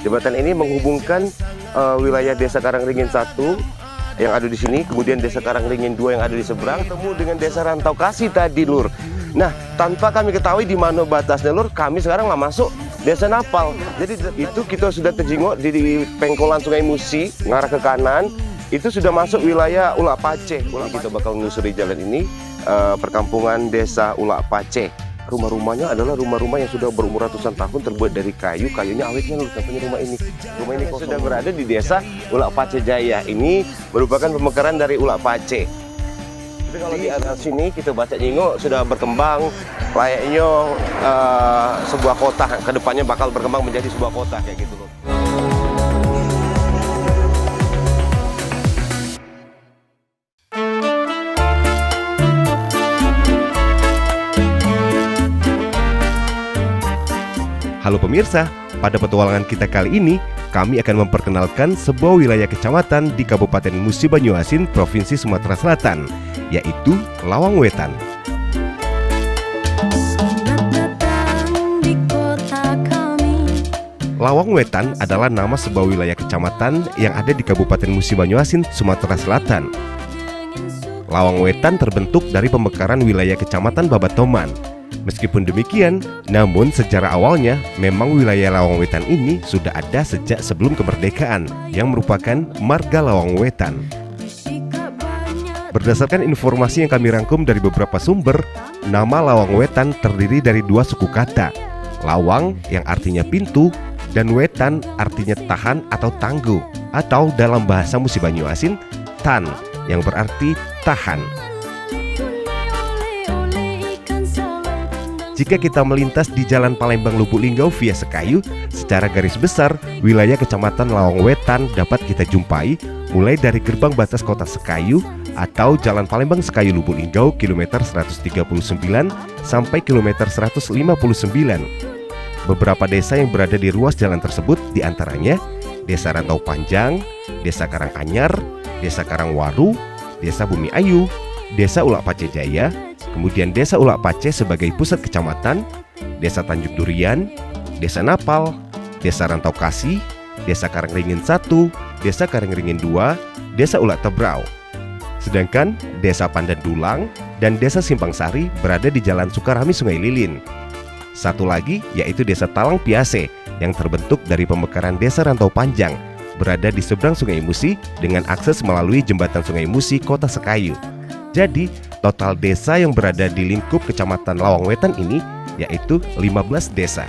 Jembatan ini menghubungkan wilayah Desa Karangringin 1 yang ada di sini, kemudian Desa Karangringin 2 yang ada di seberang, temu dengan Desa Rantau Kasih tadi, Lur. Nah, tanpa kami ketahui di mana batasnya, Lur, kami sekarang lah masuk Desa Napal. Jadi itu kita sudah terjengok di pengkolan Sungai Musi, ngarah ke kanan, itu sudah masuk wilayah Ulak Pace. Kita bakal menyusuri jalan ini, perkampungan Desa Ulak Pace. Rumah-rumahnya adalah rumah-rumah yang sudah berumur ratusan tahun, terbuat dari kayu, kayunya awetnya, Lur. Contohnya rumah ini. Rumah ini sudah berada di Desa Ulak Pace Jaya. Ini merupakan pemekaran dari Ulak Pace. Jadi kalau di arah sini kita baca nyingok sudah berkembang, layaknya sebuah kota, kedepannya bakal berkembang menjadi sebuah kota kayak gitu, Lur. Halo pemirsa, pada petualangan kita kali ini, kami akan memperkenalkan sebuah wilayah kecamatan di Kabupaten Musi Banyuasin, Provinsi Sumatera Selatan, yaitu Lawang Wetan. Lawang Wetan adalah nama sebuah wilayah kecamatan yang ada di Kabupaten Musi Banyuasin, Sumatera Selatan. Lawang Wetan terbentuk dari pemekaran wilayah kecamatan Babatoman. Meskipun demikian, namun sejarah awalnya memang wilayah Lawang Wetan ini sudah ada sejak sebelum kemerdekaan, yang merupakan marga Lawang Wetan. Berdasarkan informasi yang kami rangkum dari beberapa sumber, nama Lawang Wetan terdiri dari dua suku kata, Lawang yang artinya pintu, dan Wetan artinya tahan atau tangguh, atau dalam bahasa Musi Banyuasin, tan, yang berarti tahan. Jika kita melintas di Jalan Palembang Lubuk Linggau via Sekayu, secara garis besar, wilayah Kecamatan Lawang Wetan dapat kita jumpai mulai dari gerbang batas kota Sekayu atau Jalan Palembang Sekayu Lubuk Linggau kilometer 139 sampai kilometer 159. Beberapa desa yang berada di ruas jalan tersebut diantaranya Desa Rantau Panjang, Desa Karanganyar, Desa Karangwaru, Desa Bumi Ayu, Desa Ulak Pace Jaya, kemudian Desa Ulak Pace sebagai pusat kecamatan, Desa Tanjung Durian, Desa Napal, Desa Rantau Kasih, Desa Karangringin 1, Desa Karangringin 2, Desa Ulak Tebrau. Sedangkan Desa Pandan Dulang dan Desa Simpang Sari berada di Jalan Sukarami Sungai Lilin. Satu lagi yaitu Desa Talang Piase yang terbentuk dari pemekaran Desa Rantau Panjang, berada di seberang Sungai Musi dengan akses melalui jembatan Sungai Musi Kota Sekayu. Jadi, total desa yang berada di lingkup Kecamatan Lawang Wetan ini yaitu 15 desa.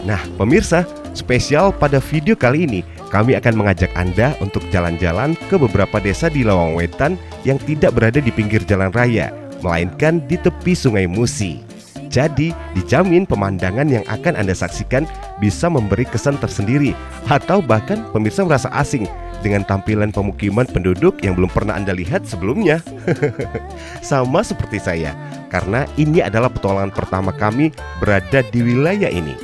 Nah, pemirsa, spesial pada video kali ini, kami akan mengajak Anda untuk jalan-jalan ke beberapa desa di Lawang Wetan yang tidak berada di pinggir jalan raya, melainkan di tepi Sungai Musi. Jadi, dijamin pemandangan yang akan Anda saksikan bisa memberi kesan tersendiri, atau bahkan pemirsa merasa asing dengan tampilan pemukiman penduduk yang belum pernah Anda lihat sebelumnya. Sama seperti saya, karena ini adalah petualangan pertama kami berada di wilayah ini.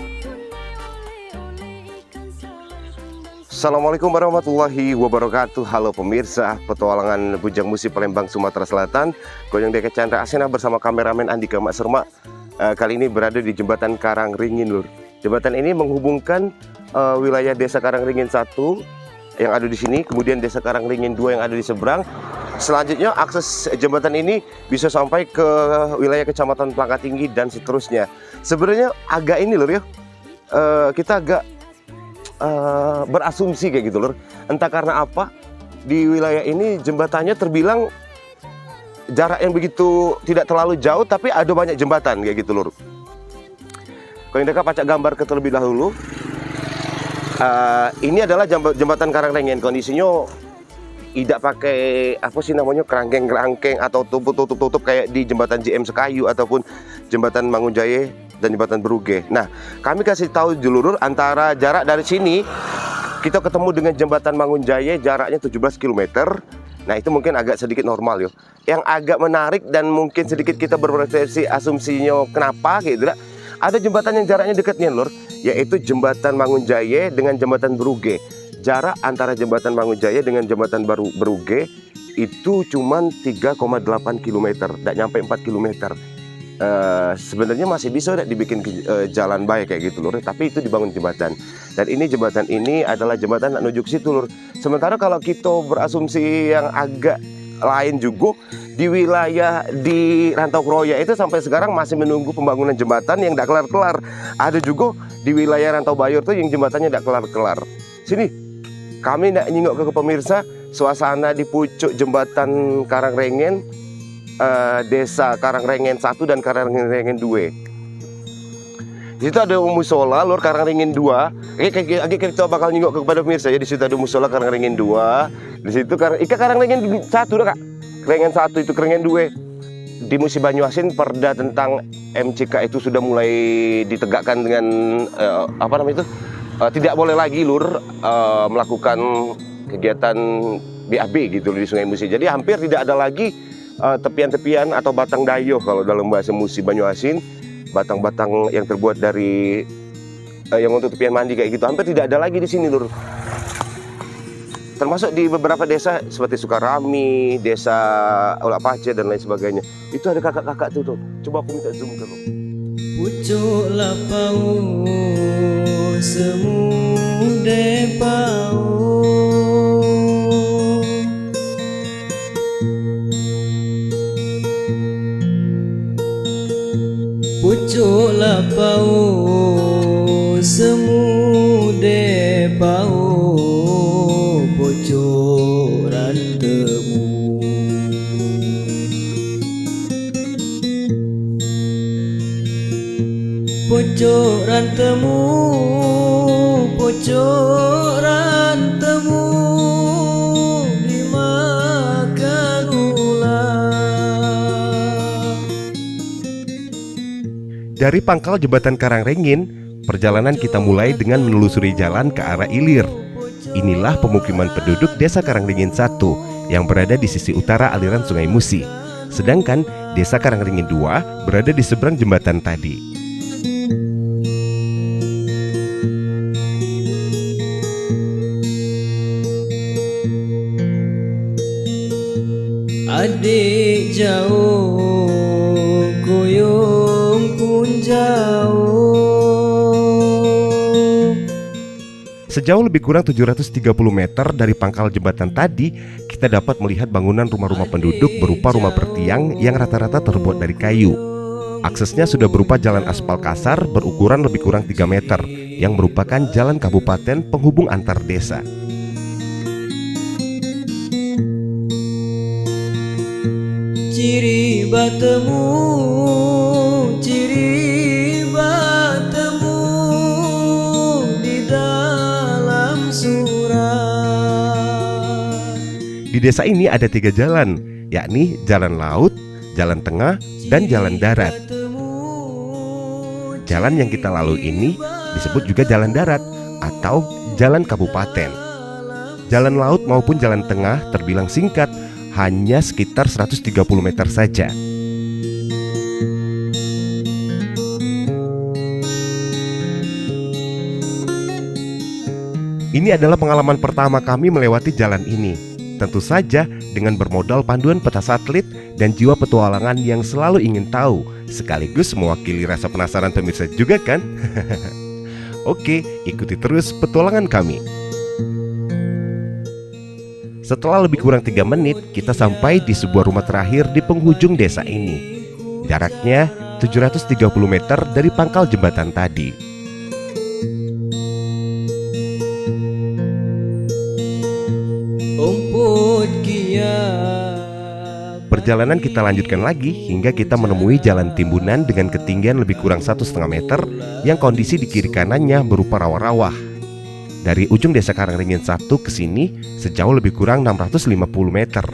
Assalamualaikum warahmatullahi wabarakatuh. Halo pemirsa, petualangan Bujang Musi Palembang Sumatera Selatan, Goyang Deka Chandra Asena bersama kameramen Andika Makserma. Kali ini berada di Jembatan Karangringin, Lur. Jembatan ini menghubungkan wilayah Desa Karangringin 1 yang ada di sini, kemudian Desa Karangringin 2 yang ada di seberang. Selanjutnya akses jembatan ini bisa sampai ke wilayah Kecamatan Plangka Tinggi dan seterusnya. Sebenarnya agak ini, Lur, ya, kita agak berasumsi kayak gitu, Lur. Entah karena apa di wilayah ini jembatannya terbilang jarak yang begitu tidak terlalu jauh, tapi ada banyak jembatan kayak gitu, Lur. Kalau yang dekat pacak gambar ke terlebih dahulu. Ini adalah jembatan Karangringin. Kondisinya tidak pakai apa sih namanya, kerangkeng-kerangkeng atau tutup kayak di jembatan JM Sekayu ataupun jembatan Mangunjaya dan jembatan Beruge. Nah, kami kasih tahu dulu, antara jarak dari sini kita ketemu dengan jembatan Mangunjaya jaraknya 17 km. Nah, itu mungkin agak sedikit normal, yo. Yang agak menarik dan mungkin sedikit kita berpersepsi asumsinya kenapa gitu, ada jembatan yang jaraknya dekat nih, Lur, yaitu jembatan Mangunjaya dengan jembatan Beruge. Jarak antara jembatan Mangunjaya dengan jembatan Beruge itu cuma 3,8 km, tidak nyampe 4 km. sebenarnya masih bisa udah dibikin jalan baik kayak gitu lur, tapi itu dibangun jembatan. Dan ini jembatan ini adalah jembatan nak nuju ke situ lur. Sementara kalau kita berasumsi yang agak lain juga, di wilayah di Rantau Kroya itu sampai sekarang masih menunggu pembangunan jembatan yang tidak kelar-kelar. Ada juga di wilayah Rantau Bayur tuh yang jembatannya tidak kelar-kelar. Sini, kami tidak nyingok ke pemirsa suasana di pucuk jembatan Karangrengen, desa Karangrengen 1 dan Karangrengen 2. Di situ ada musola lur Karangrengen 2. Kita bakal nyingok kepada pemirsa ya, di situ ada musola Karangrengen 2. Di situ Karangrengen 1 dah Kak. Kerengen 1 itu Kerengen 2. Di Musi Banyuasin perda tentang MCK itu sudah mulai ditegakkan dengan tidak boleh lagi lur melakukan kegiatan BAB gitu di Sungai Musi. Jadi hampir tidak ada lagi tepian-tepian atau batang dayo kalau dalam bahasa Musi Banyuasin, batang-batang yang terbuat dari yang untuk tepian mandi kayak gitu hampir tidak ada lagi di sini lur. Termasuk di beberapa desa seperti Sukarami, desa Ulak Pace dan lain sebagainya. Itu ada kakak-kakak tuh. Coba aku minta zoom ke lo. Pucuk lapau semude pau, pucuk lapau semude pau, pucuk rantemu. Pucuk rantemu, pucuk rantemu, dimakan ular. Dari pangkal jembatan Karangrengen, perjalanan kita mulai dengan menelusuri jalan ke arah Ilir. Inilah pemukiman penduduk desa Karangrengen 1 yang berada di sisi utara aliran Sungai Musi. Sedangkan desa Karangrengen 2 berada di seberang jembatan tadi. Adik jauh, kuyung pun jauh. Sejauh lebih kurang 730 meter dari pangkal jembatan tadi, kita dapat melihat bangunan rumah-rumah penduduk berupa rumah bertiang yang rata-rata terbuat dari kayu. Aksesnya sudah berupa jalan aspal kasar berukuran lebih kurang 3 meter yang merupakan jalan kabupaten penghubung antar desa. Ciri batemu, ciri batemu di dalam surat. Di desa ini ada 3 jalan, yakni jalan laut, jalan tengah, dan jalan darat. Jalan yang kita lalui ini disebut juga jalan darat atau jalan kabupaten. Jalan laut maupun jalan tengah terbilang singkat, hanya sekitar 130 meter saja. Ini adalah pengalaman pertama kami melewati jalan ini. Tentu saja dengan bermodal panduan peta satelit dan jiwa petualangan yang selalu ingin tahu, sekaligus mewakili rasa penasaran pemirsa juga kan? Oke, ikuti terus petualangan kami. Setelah lebih kurang 3 menit, kita sampai di sebuah rumah terakhir di penghujung desa ini. Jaraknya 730 meter dari pangkal jembatan tadi. Perjalanan kita lanjutkan lagi hingga kita menemui jalan timbunan dengan ketinggian lebih kurang 1,5 meter yang kondisi di kiri kanannya berupa rawa-rawa. Dari ujung desa Karangrengen 1 ke sini sejauh lebih kurang 650 meter.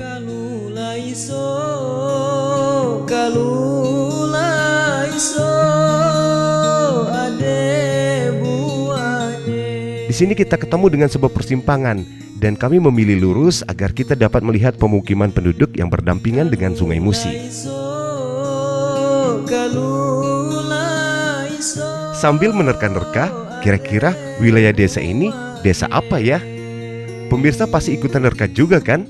Di sini kita ketemu dengan sebuah persimpangan dan kami memilih lurus agar kita dapat melihat pemukiman penduduk yang berdampingan dengan Sungai Musi. Sambil menerka-nerka, kira-kira wilayah desa ini desa apa ya? Pemirsa pasti ikutan nerka juga kan?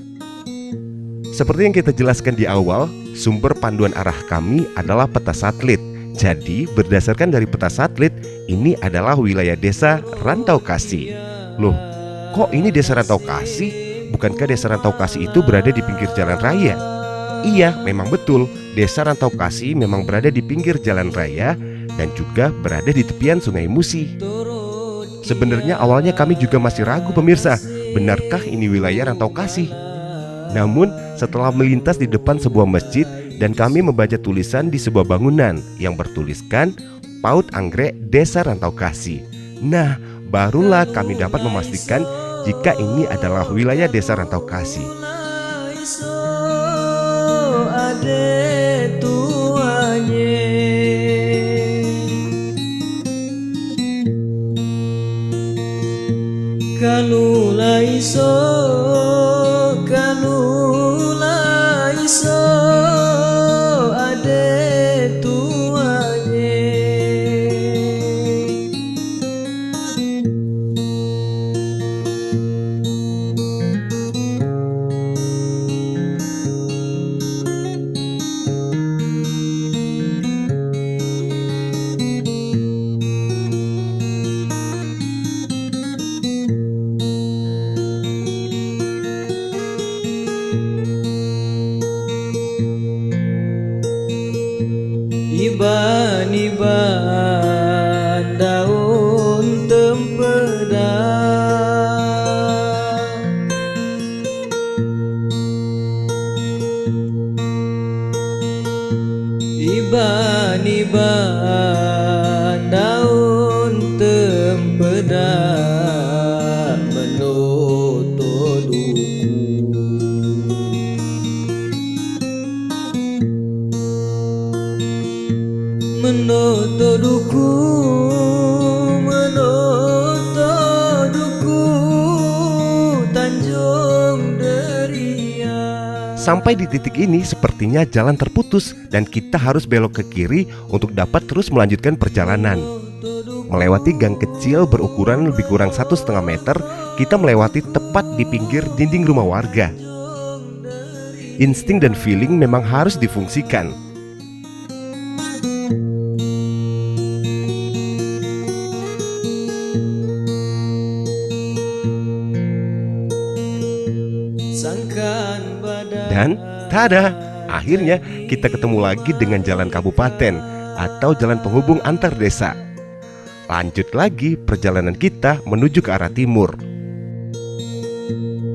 Seperti yang kita jelaskan di awal, sumber panduan arah kami adalah peta satelit. Jadi berdasarkan dari peta satelit, ini adalah wilayah desa Rantau Kasih. Loh, kok ini desa Rantau Kasih? Bukankah desa Rantau Kasih itu berada di pinggir jalan raya? Iya, memang betul. Desa Rantau Kasih memang berada di pinggir jalan raya dan juga berada di tepian Sungai Musi. Sebenarnya awalnya kami juga masih ragu pemirsa, benarkah ini wilayah Rantau Kasih? Namun setelah melintas di depan sebuah masjid dan kami membaca tulisan di sebuah bangunan yang bertuliskan PAUD Anggrek Desa Rantau Kasih. Nah, barulah kami dapat memastikan jika ini adalah wilayah Desa Rantau Kasih. Kanula iso, kanula iso, ade tuanye. Iban-iban daun tempeda, iban-iban daun tempeda menutup duku. Menoto duku, menoto duku, Tanjung Deria. Sampai di titik ini sepertinya jalan terputus dan kita harus belok ke kiri untuk dapat terus melanjutkan perjalanan. Melewati gang kecil berukuran lebih kurang 1,5 meter, kita melewati tepat di pinggir dinding rumah warga. Insting dan feeling memang harus difungsikan. Dan tada, akhirnya kita ketemu lagi dengan jalan kabupaten atau jalan penghubung antar desa. Lanjut lagi perjalanan kita menuju ke arah timur.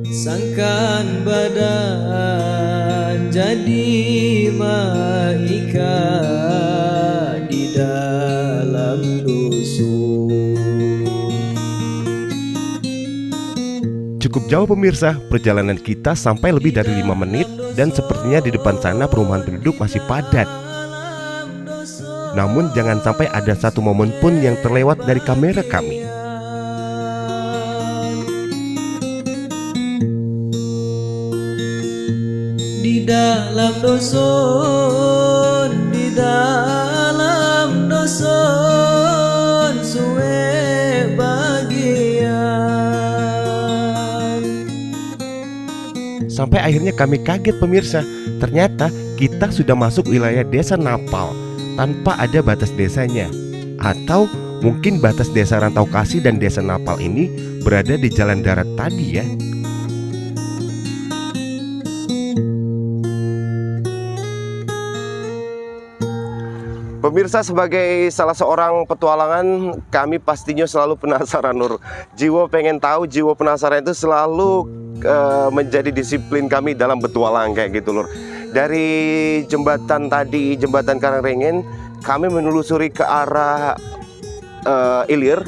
Sangkan badan jadi maika di dalam dusun. Cukup jauh pemirsa, perjalanan kita sampai lebih dari 5 menit dan sepertinya di depan sana perumahan penduduk masih padat. Namun jangan sampai ada satu momen pun yang terlewat dari kamera kami. Di dalam dusun, di dalam dusun, suwe bagian. Sampai akhirnya kami kaget pemirsa, ternyata kita sudah masuk wilayah desa Napal tanpa ada batas desanya. Atau mungkin batas desa Rantau Kasih dan desa Napal ini berada di jalan darat tadi ya. Pemirsa, sebagai salah seorang petualangan, kami pastinya selalu penasaran, Nur. Jiwa pengen tahu, jiwa penasaran itu selalu menjadi disiplin kami dalam petualang kayak gitu, Nur. Dari jembatan tadi, jembatan Karangrengen, kami menelusuri ke arah Ilir,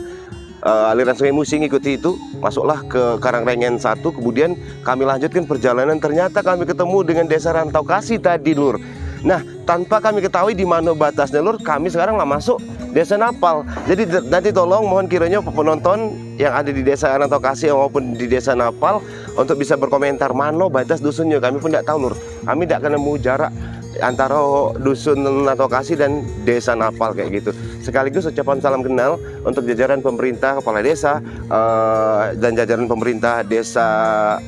aliran Sungai Musi, ikuti itu, masuklah ke Karangrengen 1. Kemudian kami lanjutkan perjalanan, ternyata kami ketemu dengan desa Rantau Kasih tadi, Lur. Nah, tanpa kami ketahui di mana batasnya, Lur, kami sekarang lah masuk desa Napal. Jadi nanti tolong mohon kiranya penonton yang ada di desa Rantau Kasih maupun di desa Napal untuk bisa berkomentar mana batas dusunnya. Kami pun tidak tahu, Lur. Kami tidak akan nemu jarak antara dusun Rantau-Kasih dan desa Napal kayak gitu. Sekaligus ucapan salam kenal untuk jajaran pemerintah, kepala desa dan jajaran pemerintah desa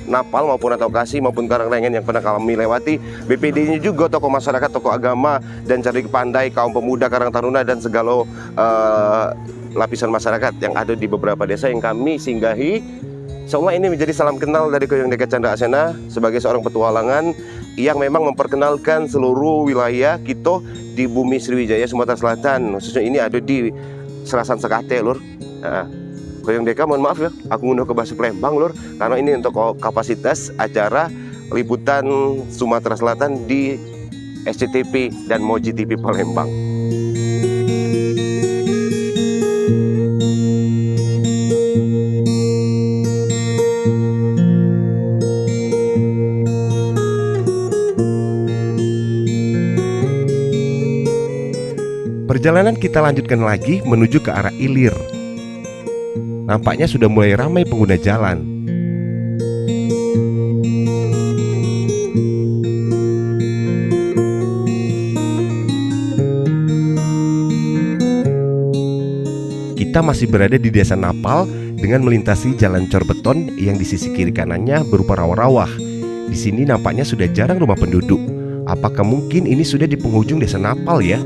Napal maupun Rantau-Kasih maupun Karangrengen yang pernah kami lewati. BPD-nya juga tokoh masyarakat, tokoh agama dan cerdik pandai, kaum pemuda Karang Taruna dan segala lapisan masyarakat yang ada di beberapa desa yang kami singgahi. Semua ini menjadi salam kenal dari Koyong Deka Chandra Asena sebagai seorang petualangan yang memang memperkenalkan seluruh wilayah kita di bumi Sriwijaya Sumatera Selatan. Khususnya ini ada di Serasan Sekate, Lur. Nah, Koyong Deka mohon maaf ya, aku ngunduh ke bahasa Palembang, Lur, karena ini untuk kapasitas acara liputan Sumatera Selatan di SCTV dan Moji TV Palembang. Perjalanan kita lanjutkan lagi menuju ke arah Ilir. Nampaknya sudah mulai ramai pengguna jalan. Kita masih berada di desa Napal dengan melintasi jalan cor beton yang di sisi kiri kanannya berupa rawa-rawah. Di sini nampaknya sudah jarang rumah penduduk. Apakah mungkin ini sudah di penghujung desa Napal ya?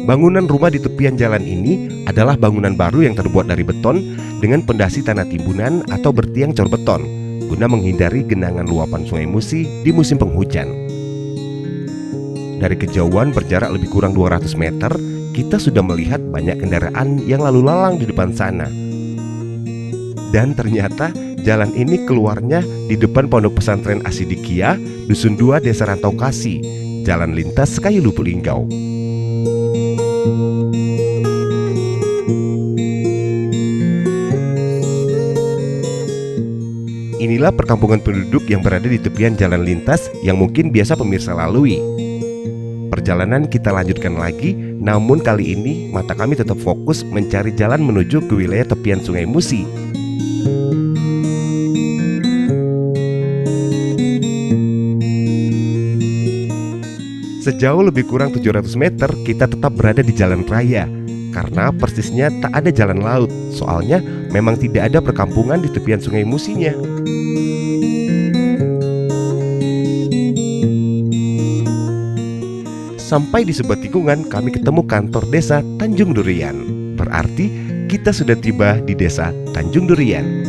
Bangunan rumah di tepian jalan ini adalah bangunan baru yang terbuat dari beton dengan pondasi tanah timbunan atau bertiang cor beton guna menghindari genangan luapan Sungai Musi di musim penghujan. Dari kejauhan berjarak lebih kurang 200 meter, kita sudah melihat banyak kendaraan yang lalu lalang di depan sana. Dan ternyata jalan ini keluarnya di depan Pondok Pesantren Asidikia, Dusun 2 Desa Rantau-Kasih, Jalan Lintas Kayu Lubuk Linggau. Inilah perkampungan penduduk yang berada di tepian jalan lintas yang mungkin biasa pemirsa lalui. Perjalanan kita lanjutkan lagi, namun kali ini mata kami tetap fokus mencari jalan menuju ke wilayah tepian Sungai Musi. Sejauh lebih kurang 700 meter kita tetap berada di jalan raya karena persisnya tak ada jalan laut. Soalnya memang tidak ada perkampungan di tepian Sungai Musinya. Sampai di sebuah tikungan kami ketemu kantor desa Tanjung Durian. Berarti kita sudah tiba di desa Tanjung Durian.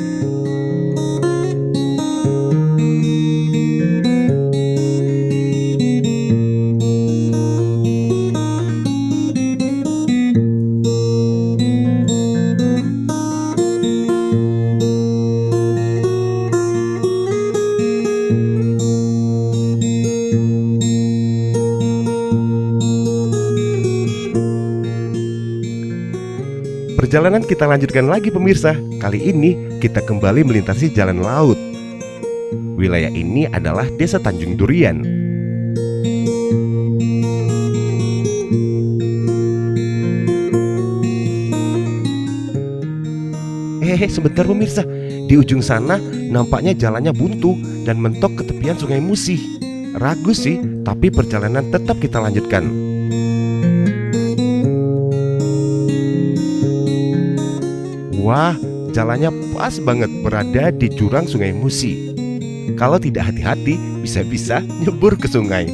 Perjalanan kita lanjutkan lagi pemirsa. Kali ini kita kembali melintasi jalan laut. Wilayah ini adalah Desa Tanjung Durian. Sebentar pemirsa. Di ujung sana nampaknya jalannya buntu dan mentok ke tepian Sungai Musi. Ragu sih, tapi perjalanan tetap kita lanjutkan. Wah, jalannya pas banget berada di jurang Sungai Musi. Kalau tidak hati-hati, bisa-bisa nyebur ke sungai.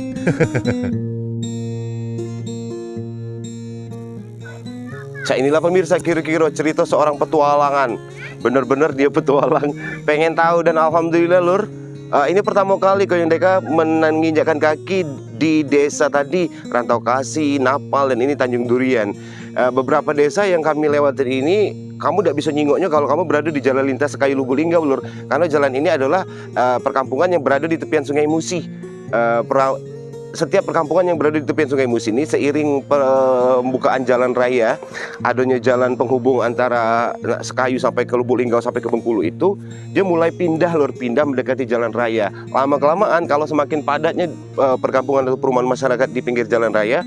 Inilah pemirsa kira-kira cerita seorang petualangan. Bener-bener dia petualang, pengen tahu dan alhamdulillah Lur. Ini pertama kali Koyong Deka menginjakkan kaki di desa tadi, Rantau-Kasih, Napal, dan ini Tanjung Durian. Beberapa desa yang kami lewatin ini kamu tidak bisa nyingoknya kalau kamu berada di jalan lintas Kayu Lubuk Linggau, Lur. Karena jalan ini adalah perkampungan yang berada di tepian Sungai Musi. Setiap perkampungan yang berada di tepian Sungai Musi ini seiring pembukaan jalan raya, adanya jalan penghubung antara Sekayu sampai ke Lubuk Linggau sampai ke Bengkulu itu, dia mulai pindah Lur, pindah mendekati jalan raya. Lama-kelamaan kalau semakin padatnya perkampungan atau perumahan masyarakat di pinggir jalan raya,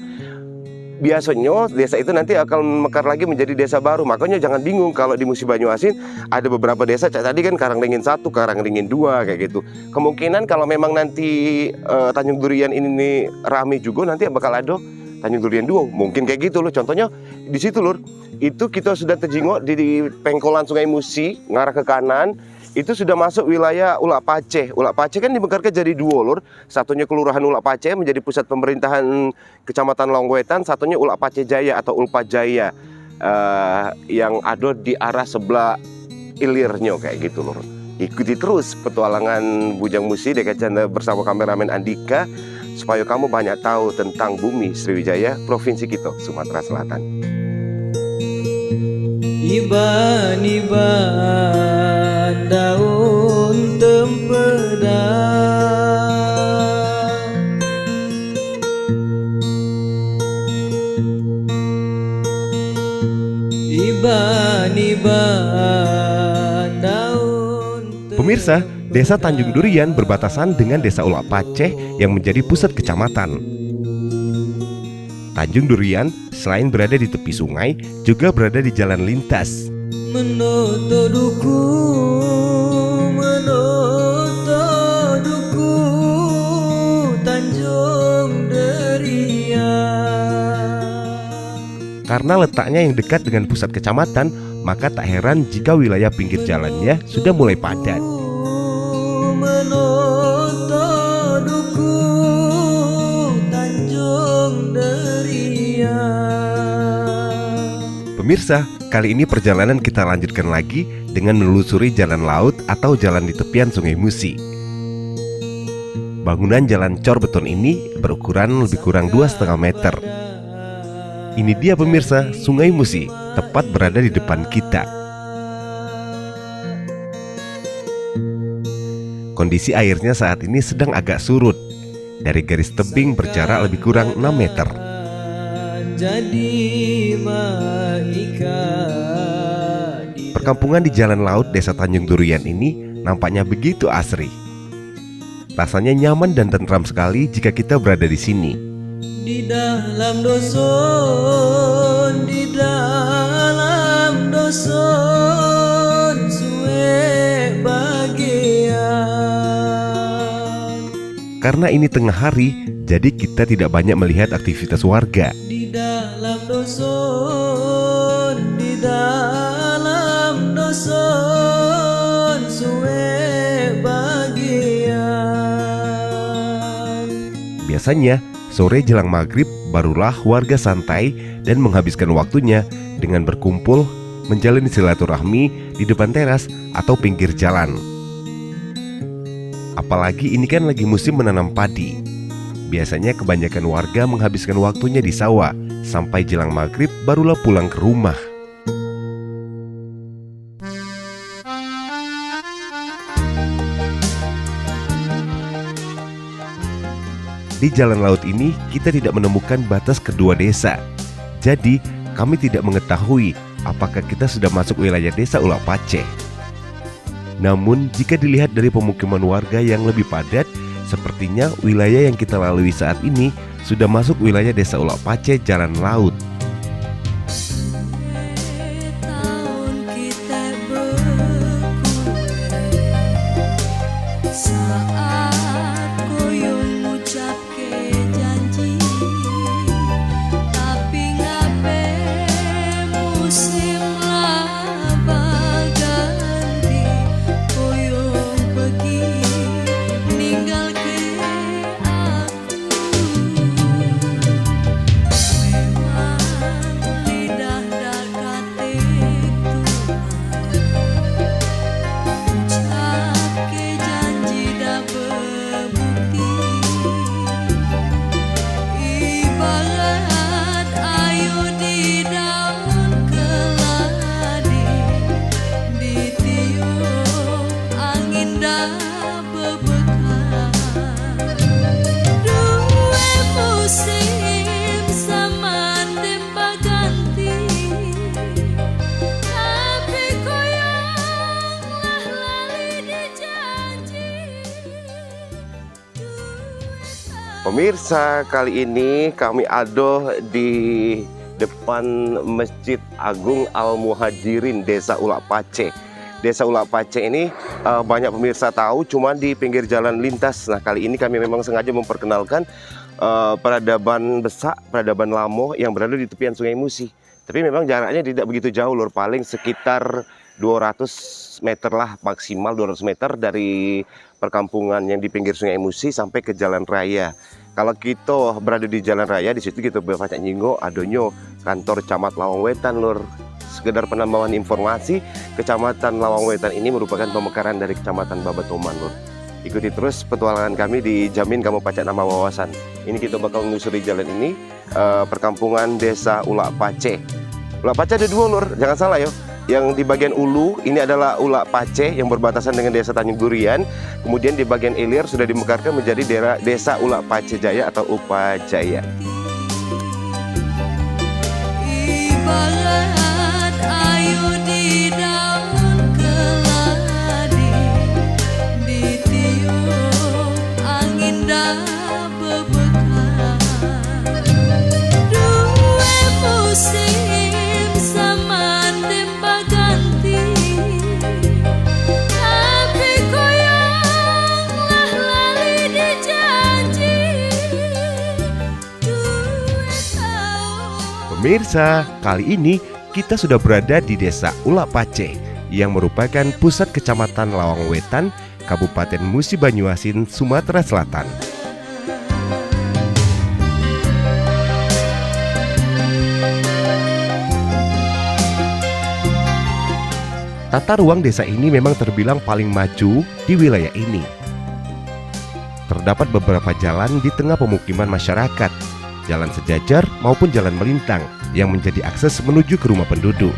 biasanya desa itu nanti akan mekar lagi menjadi desa baru. Makanya jangan bingung kalau di Musi Banyuasin ada beberapa desa, tadi kan Karangringin 1, Karangringin 2 kayak gitu. Kemungkinan kalau memang nanti Tanjung Durian ini rame juga, nanti bakal ada Tanjung Durian 2. Mungkin kayak gitu loh. Contohnya di situ lur, itu kita sudah terjingok di pengkolan Sungai Musi, ngarah ke kanan. Itu sudah masuk wilayah Ulak Paceh. Ulak Paceh kan dibekarkan jadi 2 lur. Satunya Kelurahan Ulak Paceh menjadi pusat pemerintahan Kecamatan Longwetan, satunya Ulak Paceh Jaya atau Ulpa Jaya yang ada di arah sebelah ilirnya kayak gitu lur. Ikuti terus petualangan Bujang Musi Dekat Canda bersama kameramen Andika supaya kamu banyak tahu tentang bumi Sriwijaya, provinsi kita Sumatera Selatan. Iban-iban daun tempedak, iban-iban daun tempedak. Pemirsa, Desa Tanjung Durian berbatasan dengan Desa Ulak Paceh yang menjadi pusat kecamatan. Tanjung Durian selain berada di tepi sungai, juga berada di jalan lintas. Menoto duku, menoto duku, Tanjung Durian. Karena letaknya yang dekat dengan pusat kecamatan, maka tak heran jika wilayah pinggir jalannya sudah mulai padat. Menoto duku, Tanjung Durian. Pemirsa, kali ini perjalanan kita lanjutkan lagi dengan menelusuri jalan laut atau jalan di tepian Sungai Musi. Bangunan jalan cor beton ini berukuran lebih kurang 2,5 meter. Ini dia pemirsa, Sungai Musi, tepat berada di depan kita. Kondisi airnya saat ini sedang agak surut. Dari garis tebing berjarak lebih kurang 6 meter. Perkampungan di jalan laut Desa Tanjung Durian ini nampaknya begitu asri. Rasanya nyaman dan tentram sekali jika kita berada di sini. Di dalam doson, di dalam doson, suwe bagian. Karena ini tengah hari, jadi kita tidak banyak melihat aktivitas warga. Di dalam doson, di dalam doson, suwe bagian. Biasanya, sore jelang maghrib barulah warga santai dan menghabiskan waktunya dengan berkumpul menjalani silaturahmi di depan teras atau pinggir jalan. Apalagi ini kan lagi musim menanam padi. Biasanya kebanyakan warga menghabiskan waktunya di sawah sampai jelang maghrib barulah pulang ke rumah. Di jalan laut ini kita tidak menemukan batas kedua desa. Jadi kami tidak mengetahui apakah kita sudah masuk wilayah Desa Ulak Paceh. Namun jika dilihat dari pemukiman warga yang lebih padat, sepertinya wilayah yang kita lalui saat ini sudah masuk wilayah Desa Ulak Paceh jalan laut. Tahun kita berkumpul saat koyong ngucapke janji, tapi ngabe musim laba ganti, koyong pergi ninggal ke aku. Memang Pemirsa, kali ini kami ada di depan Masjid Agung Al-Muhajirin Desa Ulak Pace. Desa Ulak Pace ini banyak pemirsa tahu, cuma di pinggir jalan lintas. Nah, kali ini kami memang sengaja memperkenalkan peradaban Besak, peradaban Lamo yang berada di tepian Sungai Musi. Tapi memang jaraknya tidak begitu jauh lur, paling sekitar 200 meter lah, maksimal 200 meter dari perkampungan yang di pinggir Sungai Musi sampai ke jalan raya. Kalau kita berada di jalan raya, di situ kita baca nyinggo adonyo kantor Camat Lawang Wetan lur. Sekedar penambahan informasi, Kecamatan Lawang Wetan ini merupakan pemekaran dari Kecamatan Babatoman lur. Ikuti terus petualangan kami, dijamin kamu pacak nama wawasan. Ini kita bakal menyusuri jalan ini, perkampungan Desa Ulak Pace. Ulak Pace ada dua lur, jangan salah ya. Yang di bagian ulu ini adalah Ulak Pace yang berbatasan dengan Desa Tanjung Durian. Kemudian di bagian ilir sudah dimekarkan menjadi Desa Ulak Pace Jaya atau Upa Jaya. Ibarat ayu di daun keladi, ditiup angin dah bebekan. Dua musim zaman temba ganti, tapi koyonglah lali dijanji. Dua tahun. Pemirsa, kali ini kita sudah berada di Desa Ulak Pace yang merupakan pusat Kecamatan Lawang Wetan, Kabupaten Musi Banyuasin, Sumatera Selatan. Tata ruang desa ini memang terbilang paling maju di wilayah ini. Terdapat beberapa jalan di tengah pemukiman masyarakat, jalan sejajar maupun jalan melintang yang menjadi akses menuju ke rumah penduduk.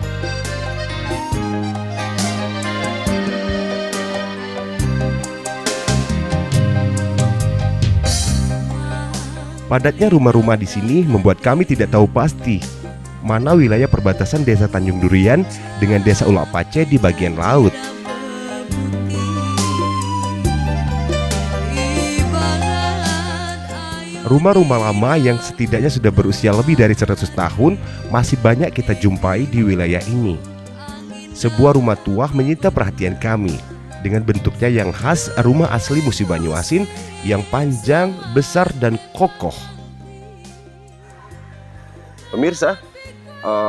Padatnya rumah-rumah di sini membuat kami tidak tahu pasti mana wilayah perbatasan Desa Tanjung Durian dengan Desa Ulak Pace di bagian laut. Rumah-rumah lama yang setidaknya sudah berusia lebih dari 100 tahun masih banyak kita jumpai di wilayah ini. Sebuah rumah tua menyita perhatian kami dengan bentuknya yang khas rumah asli Musi Banyuasin yang panjang, besar, dan kokoh. Pemirsa,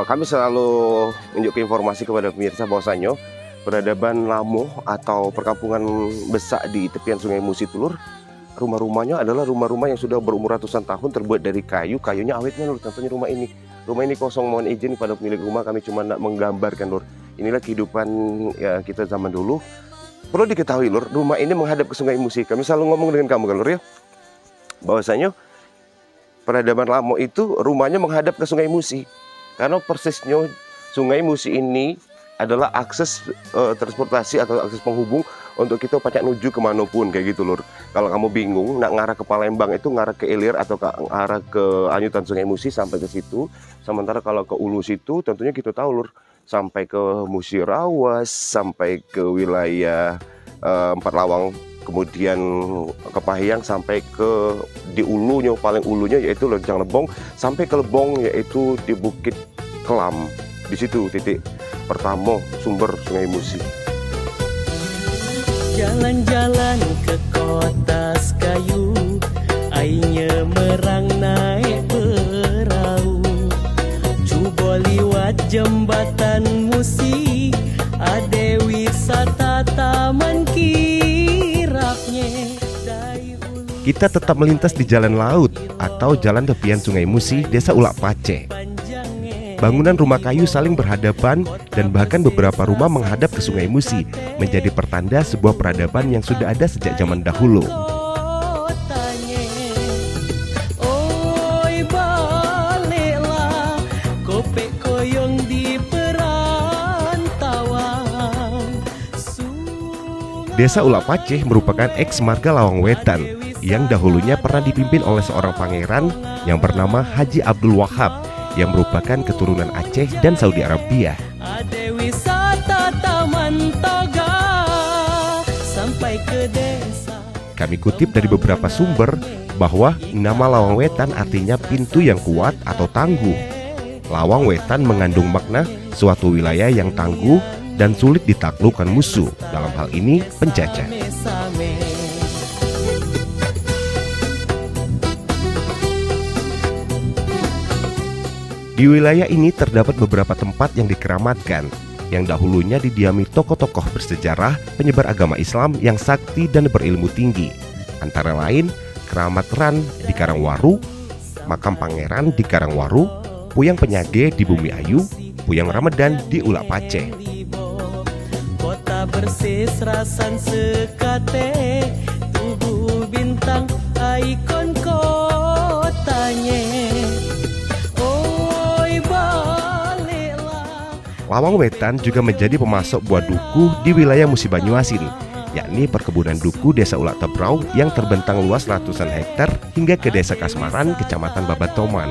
kami selalu menunjukkan informasi kepada pemirsa bahwasanya peradaban Lamo atau perkampungan Besak di tepian Sungai Musi Tulur, rumah-rumahnya adalah rumah-rumah yang sudah berumur ratusan tahun, terbuat dari kayu, kayunya awetnya lur. Contohnya rumah ini. Rumah ini kosong, mohon izin pada pemilik rumah, kami cuma nak menggambarkan lur. Inilah kehidupan ya, kita zaman dulu. Perlu diketahui lur, rumah ini menghadap ke Sungai Musi. Kami selalu ngomong dengan kamu kan lur ya, bahwasanya peradaban Lamo itu rumahnya menghadap ke Sungai Musi. Karena persisnya Sungai Musi ini adalah akses transportasi atau akses penghubung untuk kita pacak nuju kemanapun kayak gitu lur. Kalau kamu bingung nak ngarah ke Palembang itu ngarah ke Ilir atau ngarah ke Anyutan Sungai Musi sampai ke situ. Sementara kalau ke Ulu situ tentunya kita tahu lur, sampai ke Musi Rawas, sampai ke wilayah Empat Lawang, kemudian ke Pahiyang, sampai ke di ulunya, paling ulunya yaitu Lejang Lebong, sampai ke Lebong yaitu di Bukit Kelam. Di situ titik pertama sumber Sungai Musi. Jalan-jalan ke kota Kayu, airnya merang naik perahu. Coba liwat jembatan Musi, ada wisata taman kirapnya. Kita tetap melintas di jalan laut atau jalan tepian Sungai Musi, Desa Ulak Pace. Bangunan rumah kayu saling berhadapan dan bahkan beberapa rumah menghadap ke Sungai Musi, menjadi pertanda sebuah peradaban yang sudah ada sejak zaman dahulu. Desa Ulak Pace merupakan eks marga Lawang Wetan yang dahulunya pernah dipimpin oleh seorang pangeran yang bernama Haji Abdul Wahab yang merupakan keturunan Aceh dan Saudi Arabia. Ada wisata Taman Toga sampai ke desa. Kami kutip dari beberapa sumber bahwa nama Lawang Wetan artinya pintu yang kuat atau tangguh. Lawang Wetan mengandung makna suatu wilayah yang tangguh dan sulit ditaklukkan musuh, dalam hal ini penjajah. Same-same. Di wilayah ini terdapat beberapa tempat yang dikeramatkan, yang dahulunya didiami tokoh-tokoh bersejarah penyebar agama Islam yang sakti dan berilmu tinggi. Antara lain, Keramat Ran di Karangwaru, Makam Pangeran di Karangwaru, Puyang Penyage di Bumi Ayu, Puyang Ramadan di Ulak Paceh. Kota bersih serasan sekate, tubuh bintang ikon kotanya. Oi baliklah. Lawang Wetan juga menjadi pemasok buah duku di wilayah Musi Banyuasin, yakni perkebunan duku Desa Ulak Tebrau yang terbentang luas ratusan hektar hingga ke Desa Kasmaran, Kecamatan Babatoman.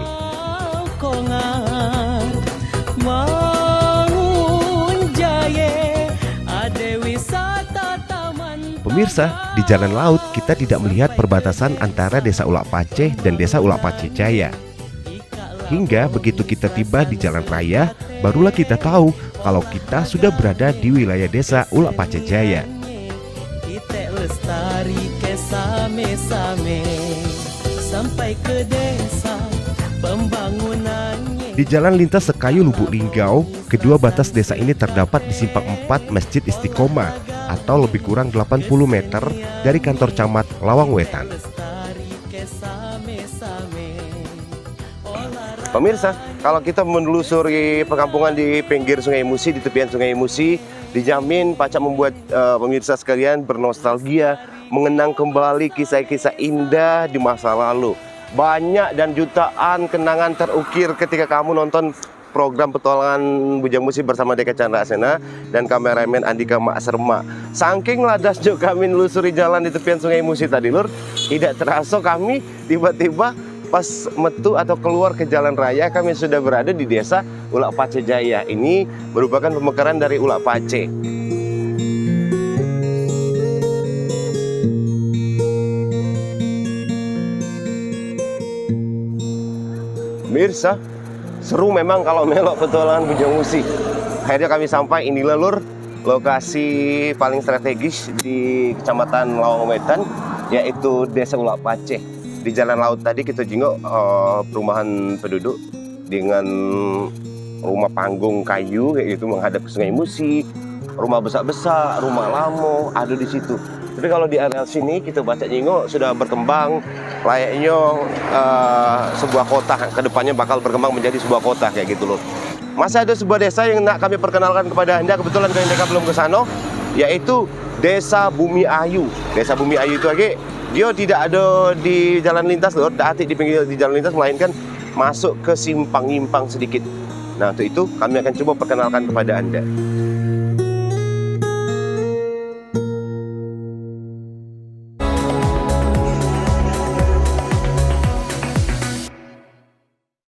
Kongan Mangun Jaya ada wisata taman. Pemirsa, di jalan laut kita tidak melihat perbatasan antara Desa Ulak Paceh dan Desa Ulak Paceh Jaya. Hingga begitu kita tiba di jalan raya, barulah kita tahu kalau kita sudah berada di wilayah Desa Ulak Paceh Jaya. Kita lestari ke same-same sampai ke desa pembangunannya. Di jalan lintas Sekayu Lubuk Linggau, kedua batas desa ini terdapat di simpang 4 Masjid Istiqomah atau lebih kurang 80 meter dari kantor camat Lawang Wetan. Lestari ke same-same. Pemirsa, kalau kita menelusuri perkampungan di pinggir Sungai Musi, di tepian Sungai Musi, dijamin Pacak membuat pemirsa sekalian bernostalgia, mengenang kembali kisah-kisah indah di masa lalu. Banyak dan jutaan kenangan terukir ketika kamu nonton program petualangan Bujang Musi bersama Deka Chandra Asena dan kameramen Andika Mak Serma. Saking ladasnya kami menelusuri jalan di tepian Sungai Musi tadi, Lur, tidak terasa kami tiba-tiba pas metu atau keluar ke jalan raya, kami sudah berada di Desa Ulak Paceh Jaya. Ini merupakan pemekaran dari Ulak Paceh. Mirsa, seru memang kalau melok petualangan Bujang Musi. Akhirnya kami sampai, inilah Lur, lokasi paling strategis di Kecamatan Lawang Wetan, yaitu Desa Ulak Paceh. Di jalan laut tadi kita jenguk perumahan penduduk dengan rumah panggung kayu kayak gitu menghadap ke Sungai Musi, rumah besar-besar, rumah lamo ada di situ. Tapi kalau di area sini kita baca jenguk sudah berkembang layaknya sebuah kota, kedepannya bakal berkembang menjadi sebuah kota kayak gitu loh. Masih ada sebuah desa yang nak kami perkenalkan kepada Anda, kebetulan mereka belum ke sana, yaitu Desa Bumi Ayu. Desa Bumi Ayu itu lagi dia tidak ada di jalan lintas loh, tidak di pinggir di jalan lintas, melainkan masuk ke simpang-nyimpang sedikit. Nah, untuk itu kami akan coba perkenalkan kepada Anda.